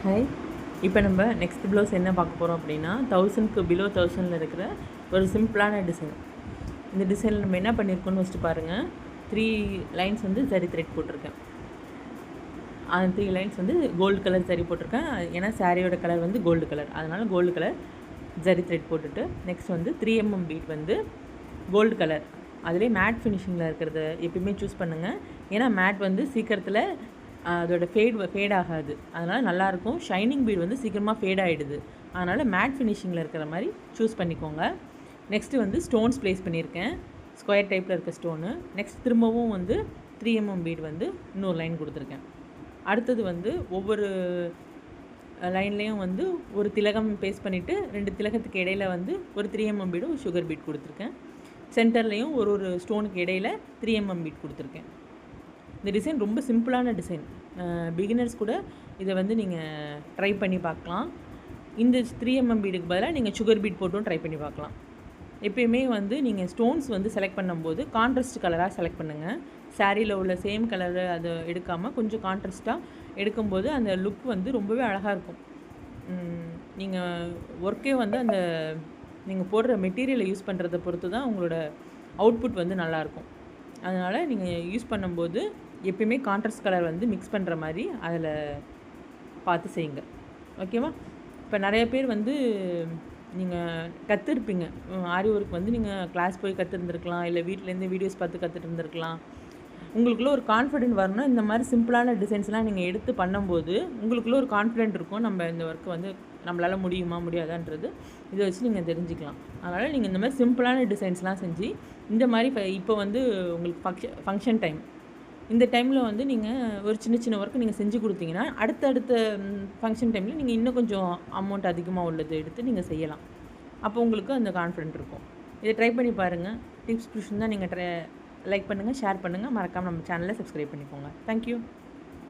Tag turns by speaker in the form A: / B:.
A: Hi. இப்போ நம்ம next blouse என்ன பார்க்க போகிறோம் அப்படின்னா 1000க்கு பிலோ 1000ல் இருக்கிற ஒரு சிம்பிளான டிசைன். இந்த டிசைனில் நம்ம என்ன பண்ணியிருக்கோம்னு ஃபஸ்ட்டு பாருங்கள். 3 லைன்ஸ் வந்து ஜரி த்ரெட் போட்டிருக்கேன். அந்த 3 லைன்ஸ் வந்து கோல்டு கலர் ஜரி போட்டிருக்கேன். ஏன்னா சாரியோட கலர் வந்து கோல்டு கலர், அதனால் கோல்டு கலர் ஜரி த்ரெட் போட்டுட்டு நெக்ஸ்ட் வந்து 3mm பீட் வந்து கோல்டு கலர், அதிலே மேட் ஃபினிஷிங்கில் இருக்கிறத எப்பயுமே சூஸ் பண்ணுங்கள். ஏன்னா மேட் வந்து சீக்கிரத்தில் அதோட ஃபேட் ஆகாது, அதனால் நல்லாயிருக்கும். ஷைனிங் பீட் வந்து சீக்கிரமாக ஃபேட் ஆகிடுது, அதனால் மேட் ஃபினிஷிங்கில் இருக்கிற மாதிரி சூஸ் பண்ணிக்கோங்க. நெக்ஸ்ட்டு வந்து ஸ்டோன்ஸ் ப்ளேஸ் பண்ணியிருக்கேன், ஸ்கொயர் டைப்பில் இருக்க ஸ்டோனு. நெக்ஸ்ட் திரும்பவும் வந்து 3mm பீட் வந்து இன்னொரு லைன் கொடுத்துருக்கேன். அடுத்தது வந்து ஒவ்வொரு லைன்லேயும் வந்து ஒரு திலகம் பேஸ்ட் பண்ணிவிட்டு 2 திலகத்துக்கு இடையில் வந்து ஒரு 3mm பீடும் சுகர் பீட் கொடுத்துருக்கேன். சென்டர்லேயும் ஒரு ஸ்டோனுக்கு இடையில் 3mm பீட் கொடுத்துருக்கேன். இந்த டிசைன் ரொம்ப சிம்பிளான டிசைன். பிகினர்ஸ் கூட இதை வந்து நீங்கள் ட்ரை பண்ணி பார்க்கலாம். இந்த 3mm பீடுக்கு பதிலாக நீங்கள் சுகர் பீட் போட்டும் ட்ரை பண்ணி பார்க்கலாம். எப்பயுமே வந்து நீங்கள் ஸ்டோன்ஸ் வந்து செலக்ட் பண்ணும்போது கான்ட்ராஸ்ட் கலராக செலக்ட் பண்ணுங்கள். சாரியில் உள்ள சேம் கலரை அதை எடுக்காமல் கொஞ்சம் கான்ட்ராஸ்ட்டாக எடுக்கும்போது அந்த லுக் வந்து ரொம்பவே அழகாக இருக்கும். நீங்கள் ஒர்க்கே வந்து அந்த நீங்கள் போடுற மெட்டீரியலை யூஸ் பண்ணுறதை பொறுத்து தான் உங்களோட அவுட்புட் வந்து நல்லாயிருக்கும். அதனால் நீங்கள் யூஸ் பண்ணும்போது எப்பயுமே கான்ட்ராஸ்ட் கலர் வந்து மிக்ஸ் பண்ணுற மாதிரி அதில் பார்த்து செய்யுங்க. ஓகேவா? இப்போ நிறைய பேர் வந்து நீங்கள் கற்றுருப்பீங்க, ஆரி ஒர்க் வந்து நீங்கள் கிளாஸ் போய் கற்றுருந்துருக்கலாம், இல்லை வீட்டிலேருந்து வீடியோஸ் பார்த்து கற்றுட்டு இருந்திருக்கலாம். உங்களுக்குள்ளே ஒரு கான்ஃபிடென்ட் வரணும்னா இந்த மாதிரி சிம்பிளான டிசைன்ஸ்லாம் நீங்கள் எடுத்து பண்ணும்போது உங்களுக்குள்ளே ஒரு கான்ஃபிடென்ட் இருக்கும். நம்ம இந்த ஒர்க்கு வந்து நம்மளால் முடியுமா முடியாதான்றது இதை வச்சு நீங்கள் தெரிஞ்சுக்கலாம். அதனால் நீங்கள் இந்த மாதிரி சிம்பிளான டிசைன்ஸ்லாம் செஞ்சு இந்த மாதிரி இப்போ வந்து உங்களுக்கு ஃபங்க்ஷன் டைம், இந்த டைமில் வந்து நீங்கள் ஒரு சின்ன சின்ன ஒர்க்கு நீங்கள் செஞ்சு கொடுத்தீங்கன்னா அடுத்த ஃபங்க்ஷன் டைமில் நீங்கள் இன்னும் கொஞ்சம் அமௌண்ட் அதிகமாக உள்ளது எடுத்து நீங்கள் செய்யலாம். அப்போ உங்களுக்கு அந்த கான்ஃபிடென்ட் இருக்கும். இதை ட்ரை பண்ணி பாருங்கள். டிப்ஸ் பிடிச்சிருந்தால் நீங்கள் லைக் பண்ணுங்கள், ஷேர் பண்ணுங்கள், மறக்காமல் நம்ம சேனலை சப்ஸ்கிரைப் பண்ணிக்கோங்க. தேங்க்யூ.